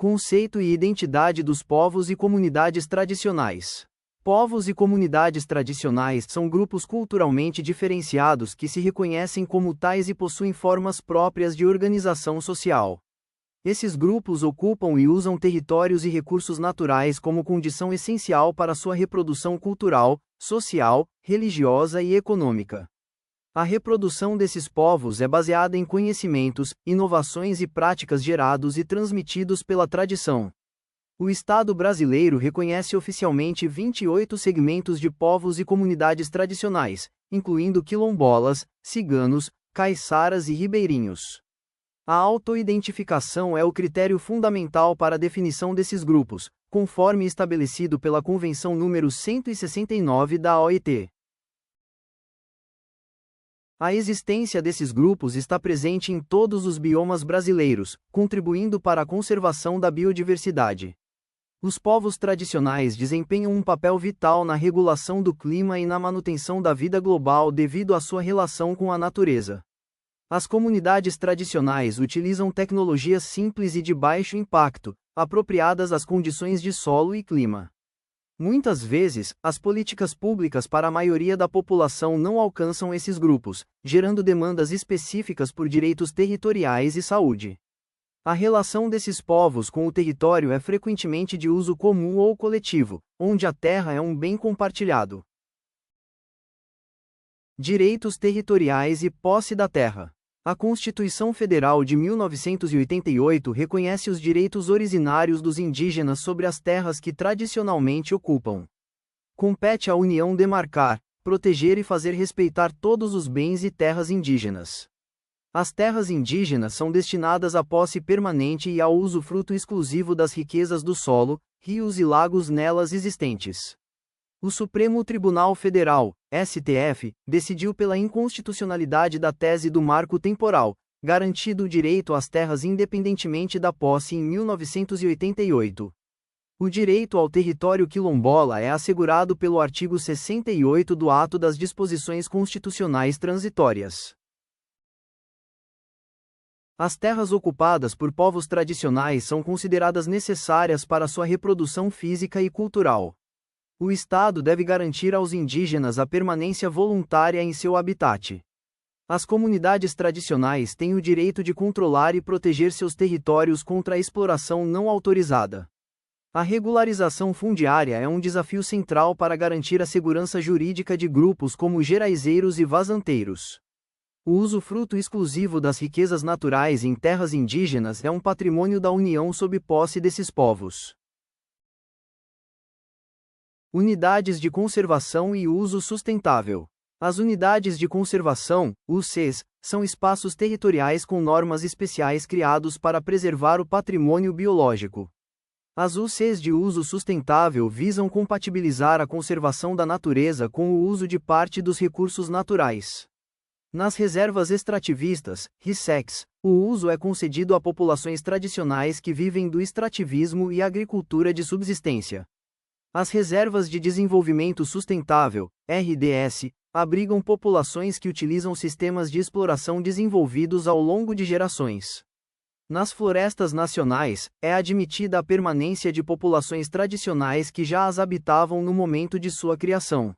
Conceito e identidade dos povos e comunidades tradicionais. Povos e comunidades tradicionais são grupos culturalmente diferenciados que se reconhecem como tais e possuem formas próprias de organização social. Esses grupos ocupam e usam territórios e recursos naturais como condição essencial para sua reprodução cultural, social, religiosa e econômica. A reprodução desses povos é baseada em conhecimentos, inovações e práticas gerados e transmitidos pela tradição. O Estado brasileiro reconhece oficialmente 28 segmentos de povos e comunidades tradicionais, incluindo quilombolas, ciganos, caiçaras e ribeirinhos. A autoidentificação é o critério fundamental para a definição desses grupos, conforme estabelecido pela Convenção número 169 da OIT. A existência desses grupos está presente em todos os biomas brasileiros, contribuindo para a conservação da biodiversidade. Os povos tradicionais desempenham um papel vital na regulação do clima e na manutenção da vida global devido à sua relação com a natureza. As comunidades tradicionais utilizam tecnologias simples e de baixo impacto, apropriadas às condições de solo e clima. Muitas vezes, as políticas públicas para a maioria da população não alcançam esses grupos, gerando demandas específicas por direitos territoriais e saúde. A relação desses povos com o território é frequentemente de uso comum ou coletivo, onde a terra é um bem compartilhado. Direitos territoriais e posse da terra. A Constituição Federal de 1988 reconhece os direitos originários dos indígenas sobre as terras que tradicionalmente ocupam. Compete à União demarcar, proteger e fazer respeitar todos os bens e terras indígenas. As terras indígenas são destinadas à posse permanente e ao usufruto exclusivo das riquezas do solo, rios e lagos nelas existentes. O Supremo Tribunal Federal, STF, decidiu pela inconstitucionalidade da tese do marco temporal, garantido o direito às terras independentemente da posse em 1988. O direito ao território quilombola é assegurado pelo artigo 68 do Ato das Disposições Constitucionais Transitórias. As terras ocupadas por povos tradicionais são consideradas necessárias para sua reprodução física e cultural. O Estado deve garantir aos indígenas a permanência voluntária em seu habitat. As comunidades tradicionais têm o direito de controlar e proteger seus territórios contra a exploração não autorizada. A regularização fundiária é um desafio central para garantir a segurança jurídica de grupos como geraizeiros e vazanteiros. O usufruto exclusivo das riquezas naturais em terras indígenas é um patrimônio da União sob posse desses povos. Unidades de Conservação e Uso Sustentável. As unidades de conservação, UCs, são espaços territoriais com normas especiais criados para preservar o patrimônio biológico. As UCs de uso sustentável visam compatibilizar a conservação da natureza com o uso de parte dos recursos naturais. Nas reservas extrativistas, RESECs, o uso é concedido a populações tradicionais que vivem do extrativismo e agricultura de subsistência. As Reservas de Desenvolvimento Sustentável, RDS, abrigam populações que utilizam sistemas de exploração desenvolvidos ao longo de gerações. Nas florestas nacionais, é admitida a permanência de populações tradicionais que já as habitavam no momento de sua criação.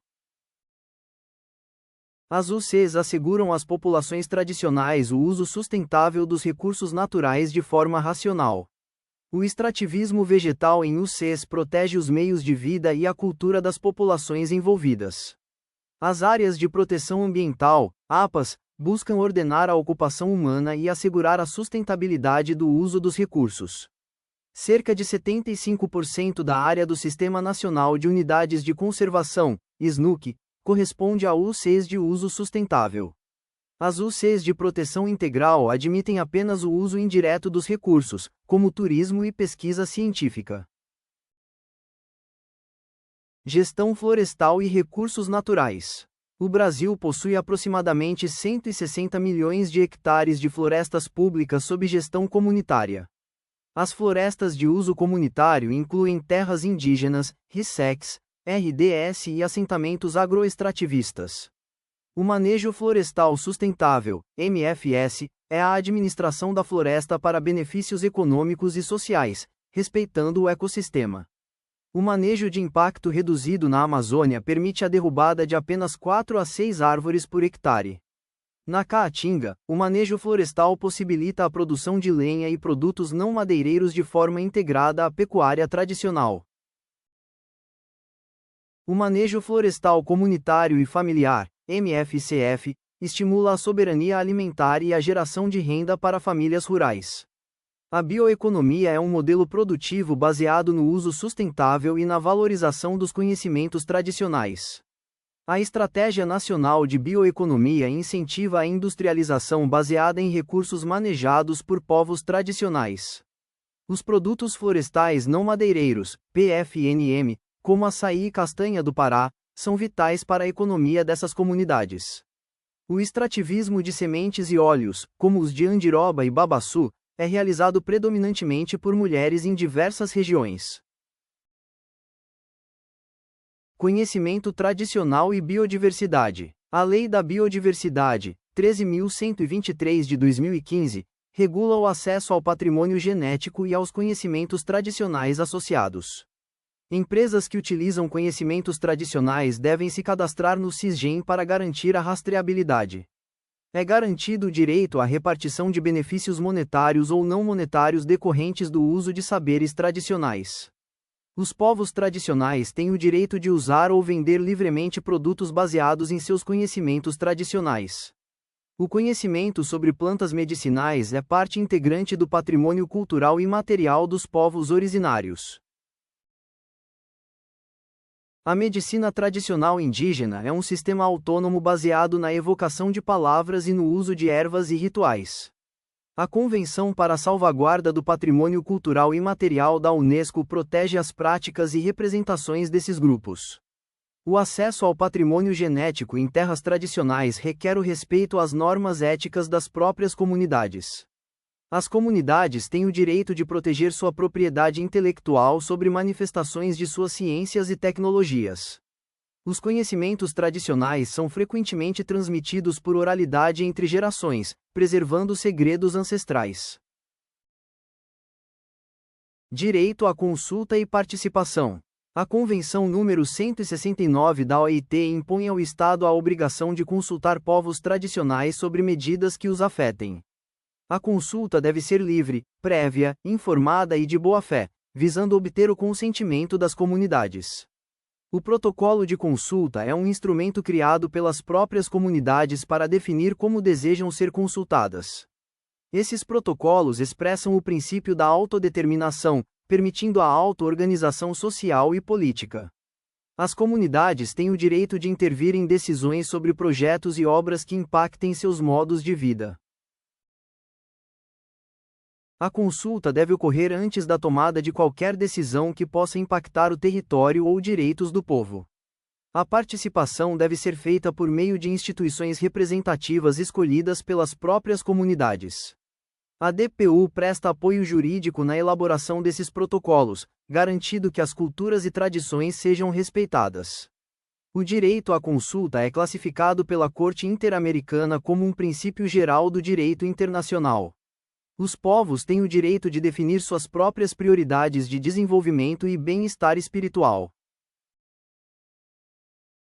As UCs asseguram às populações tradicionais o uso sustentável dos recursos naturais de forma racional. O extrativismo vegetal em UCs protege os meios de vida e a cultura das populações envolvidas. As áreas de proteção ambiental, APAs, buscam ordenar a ocupação humana e assegurar a sustentabilidade do uso dos recursos. Cerca de 75% da área do Sistema Nacional de Unidades de Conservação, SNUC, corresponde a UCs de uso sustentável. As UCs de proteção integral admitem apenas o uso indireto dos recursos, como turismo e pesquisa científica. Gestão florestal e recursos naturais. O Brasil possui aproximadamente 160 milhões de hectares de florestas públicas sob gestão comunitária. As florestas de uso comunitário incluem terras indígenas, RESECs, RDS e assentamentos agroextrativistas. O manejo florestal sustentável, MFS, é a administração da floresta para benefícios econômicos e sociais, respeitando o ecossistema. O manejo de impacto reduzido na Amazônia permite a derrubada de apenas 4 a 6 árvores por hectare. Na Caatinga, o manejo florestal possibilita a produção de lenha e produtos não madeireiros de forma integrada à pecuária tradicional. O manejo florestal comunitário e familiar, MFCF, estimula a soberania alimentar e a geração de renda para famílias rurais. A bioeconomia é um modelo produtivo baseado no uso sustentável e na valorização dos conhecimentos tradicionais. A Estratégia Nacional de Bioeconomia incentiva a industrialização baseada em recursos manejados por povos tradicionais. Os produtos florestais não madeireiros, PFNM, como açaí e castanha do Pará, são vitais para a economia dessas comunidades. O extrativismo de sementes e óleos, como os de andiroba e babaçu, é realizado predominantemente por mulheres em diversas regiões. Conhecimento tradicional e biodiversidade. A Lei da Biodiversidade, 13.123 de 2015, regula o acesso ao patrimônio genético e aos conhecimentos tradicionais associados. Empresas que utilizam conhecimentos tradicionais devem se cadastrar no Sisgem para garantir a rastreabilidade. É garantido o direito à repartição de benefícios monetários ou não monetários decorrentes do uso de saberes tradicionais. Os povos tradicionais têm o direito de usar ou vender livremente produtos baseados em seus conhecimentos tradicionais. O conhecimento sobre plantas medicinais é parte integrante do patrimônio cultural imaterial dos povos originários. A medicina tradicional indígena é um sistema autônomo baseado na evocação de palavras e no uso de ervas e rituais. A Convenção para a Salvaguarda do Patrimônio Cultural Imaterial da Unesco protege as práticas e representações desses grupos. O acesso ao patrimônio genético em terras tradicionais requer o respeito às normas éticas das próprias comunidades. As comunidades têm o direito de proteger sua propriedade intelectual sobre manifestações de suas ciências e tecnologias. Os conhecimentos tradicionais são frequentemente transmitidos por oralidade entre gerações, preservando segredos ancestrais. Direito à consulta e participação. A Convenção número 169 da OIT impõe ao Estado a obrigação de consultar povos tradicionais sobre medidas que os afetem. A consulta deve ser livre, prévia, informada e de boa-fé, visando obter o consentimento das comunidades. O protocolo de consulta é um instrumento criado pelas próprias comunidades para definir como desejam ser consultadas. Esses protocolos expressam o princípio da autodeterminação, permitindo a auto-organização social e política. As comunidades têm o direito de intervir em decisões sobre projetos e obras que impactem seus modos de vida. A consulta deve ocorrer antes da tomada de qualquer decisão que possa impactar o território ou direitos do povo. A participação deve ser feita por meio de instituições representativas escolhidas pelas próprias comunidades. A DPU presta apoio jurídico na elaboração desses protocolos, garantindo que as culturas e tradições sejam respeitadas. O direito à consulta é classificado pela Corte Interamericana como um princípio geral do direito internacional. Os povos têm o direito de definir suas próprias prioridades de desenvolvimento e bem-estar espiritual.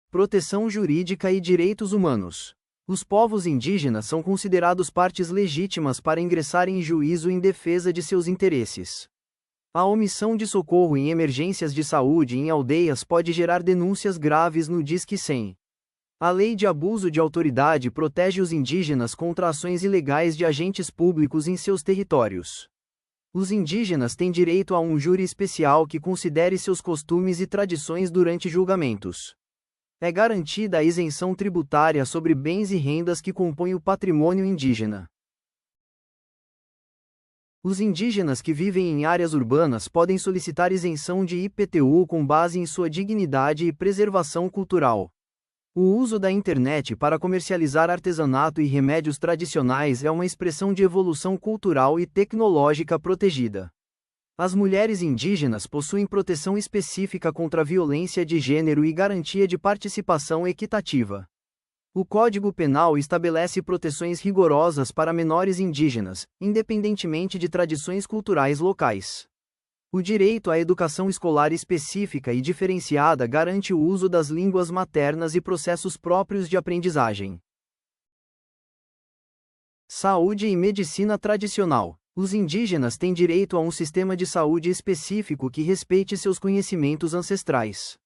Proteção jurídica e direitos humanos. Os povos indígenas são considerados partes legítimas para ingressar em juízo em defesa de seus interesses. A omissão de socorro em emergências de saúde em aldeias pode gerar denúncias graves no Disque 100. A Lei de Abuso de Autoridade protege os indígenas contra ações ilegais de agentes públicos em seus territórios. Os indígenas têm direito a um júri especial que considere seus costumes e tradições durante julgamentos. É garantida a isenção tributária sobre bens e rendas que compõem o patrimônio indígena. Os indígenas que vivem em áreas urbanas podem solicitar isenção de IPTU com base em sua dignidade e preservação cultural. O uso da internet para comercializar artesanato e remédios tradicionais é uma expressão de evolução cultural e tecnológica protegida. As mulheres indígenas possuem proteção específica contra a violência de gênero e garantia de participação equitativa. O Código Penal estabelece proteções rigorosas para menores indígenas, independentemente de tradições culturais locais. O direito à educação escolar específica e diferenciada garante o uso das línguas maternas e processos próprios de aprendizagem. Saúde e medicina tradicional. Os indígenas têm direito a um sistema de saúde específico que respeite seus conhecimentos ancestrais.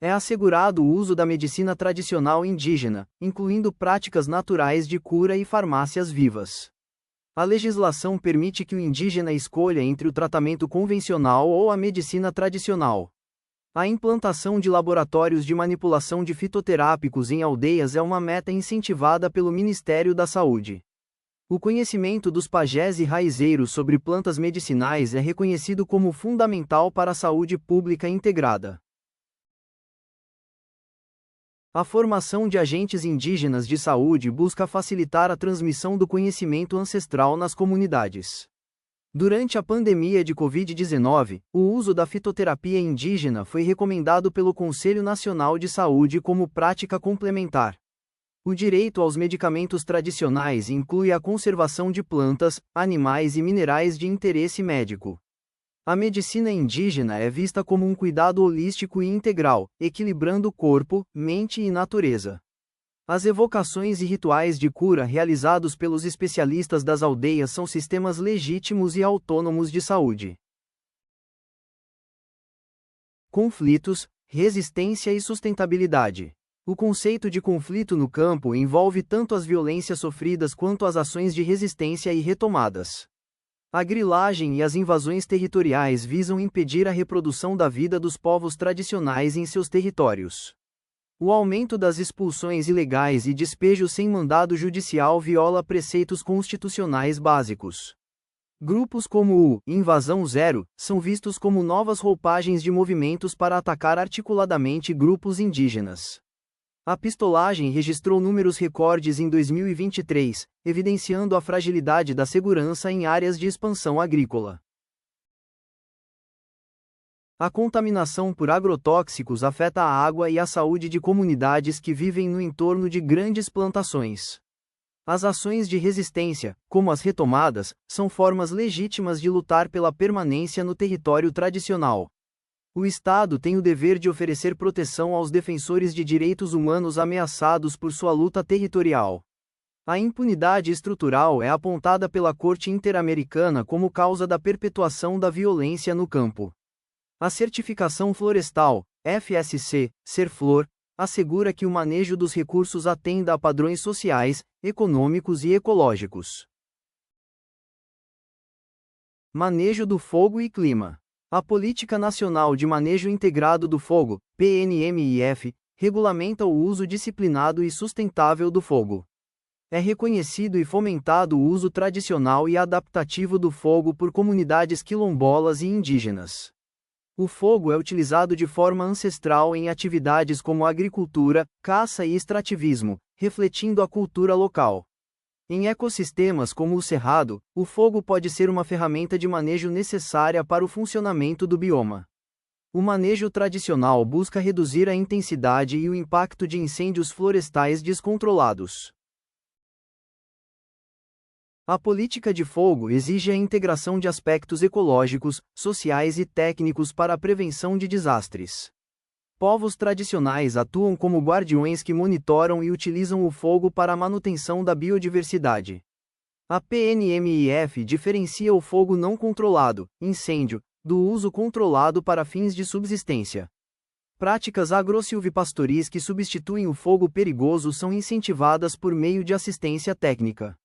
É assegurado o uso da medicina tradicional indígena, incluindo práticas naturais de cura e farmácias vivas. A legislação permite que o indígena escolha entre o tratamento convencional ou a medicina tradicional. A implantação de laboratórios de manipulação de fitoterápicos em aldeias é uma meta incentivada pelo Ministério da Saúde. O conhecimento dos pajés e raizeiros sobre plantas medicinais é reconhecido como fundamental para a saúde pública integrada. A formação de agentes indígenas de saúde busca facilitar a transmissão do conhecimento ancestral nas comunidades. Durante a pandemia de Covid-19, o uso da fitoterapia indígena foi recomendado pelo Conselho Nacional de Saúde como prática complementar. O direito aos medicamentos tradicionais inclui a conservação de plantas, animais e minerais de interesse médico. A medicina indígena é vista como um cuidado holístico e integral, equilibrando corpo, mente e natureza. As evocações e rituais de cura realizados pelos especialistas das aldeias são sistemas legítimos e autônomos de saúde. Conflitos, resistência e sustentabilidade. O conceito de conflito no campo envolve tanto as violências sofridas quanto as ações de resistência e retomadas. A grilagem e as invasões territoriais visam impedir a reprodução da vida dos povos tradicionais em seus territórios. O aumento das expulsões ilegais e despejo sem mandado judicial viola preceitos constitucionais básicos. Grupos como o Invasão Zero são vistos como novas roupagens de movimentos para atacar articuladamente grupos indígenas. A pistolagem registrou números recordes em 2023, evidenciando a fragilidade da segurança em áreas de expansão agrícola. A contaminação por agrotóxicos afeta a água e a saúde de comunidades que vivem no entorno de grandes plantações. As ações de resistência, como as retomadas, são formas legítimas de lutar pela permanência no território tradicional. O Estado tem o dever de oferecer proteção aos defensores de direitos humanos ameaçados por sua luta territorial. A impunidade estrutural é apontada pela Corte Interamericana como causa da perpetuação da violência no campo. A certificação florestal, FSC, Serflor, assegura que o manejo dos recursos atenda a padrões sociais, econômicos e ecológicos. Manejo do fogo e clima. A Política Nacional de Manejo Integrado do Fogo, PNMIF, regulamenta o uso disciplinado e sustentável do fogo. É reconhecido e fomentado o uso tradicional e adaptativo do fogo por comunidades quilombolas e indígenas. O fogo é utilizado de forma ancestral em atividades como agricultura, caça e extrativismo, refletindo a cultura local. Em ecossistemas como o cerrado, o fogo pode ser uma ferramenta de manejo necessária para o funcionamento do bioma. O manejo tradicional busca reduzir a intensidade e o impacto de incêndios florestais descontrolados. A política de fogo exige a integração de aspectos ecológicos, sociais e técnicos para a prevenção de desastres. Povos tradicionais atuam como guardiões que monitoram e utilizam o fogo para a manutenção da biodiversidade. A PNMIF diferencia o fogo não controlado, incêndio, do uso controlado para fins de subsistência. Práticas agrosilvipastoris que substituem o fogo perigoso são incentivadas por meio de assistência técnica.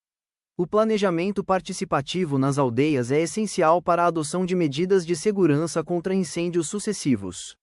O planejamento participativo nas aldeias é essencial para a adoção de medidas de segurança contra incêndios sucessivos.